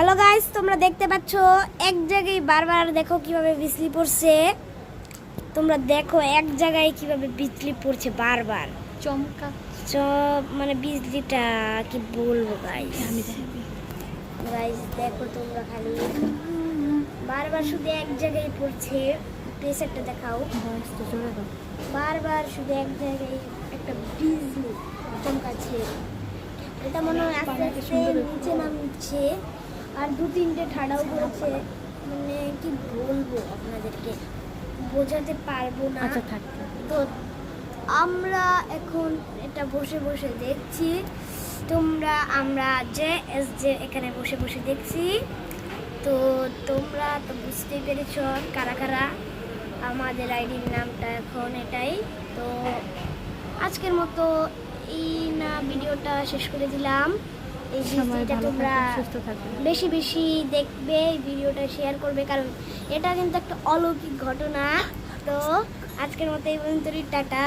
Hello guys, তোমরা দেখতে পাচ্ছ এক জায়গায় বারবার দেখো কিভাবে বিজলি পড়ছে। তোমরা দেখো এক জায়গায় কিভাবে বিজলি পড়ছে বারবার চমকা সব, মানে বিজলিটা কি বলবো গাইস। আমি দেখি গাইস দেখো তোমরা খালি বারবার শুধু এক জায়গায় পড়ছে। প্রেসারটা দেখাও, ভয়েস তো জোরে দাও। বারবার শুধু এক জায়গায় একটা বিজলি চমকাচ্ছে। এটা মনে হয় আস্তে আস্তে নিচে নামছে আর দু তিনটে ঠাডাও পড়ছে। মানে কি বলবো আপনাদেরকে, বোঝাতে পারবো না। আচ্ছা থাক তো আমরা এখন এটা বসে বসে দেখছি, আমরা যে এখানে বসে বসে দেখছি। তো তোমরা তো বুঝতেই পেরেছ কারা কারা। আমাদের আইডির নামটা এখন এটাই। তো আজকের মতো এই না ভিডিওটা শেষ করে দিলাম। এই সবাই ভিডিওটা ভালো তোমরা থাকবে, সুস্থ থাকবে। বেশি বেশি দেখবে, এই ভিডিওটা শেয়ার করবে, কারণ এটা কিন্তু একটা অলৌকিক ঘটনা। তো আজকের মতো এই পর্যন্তই, টাটা।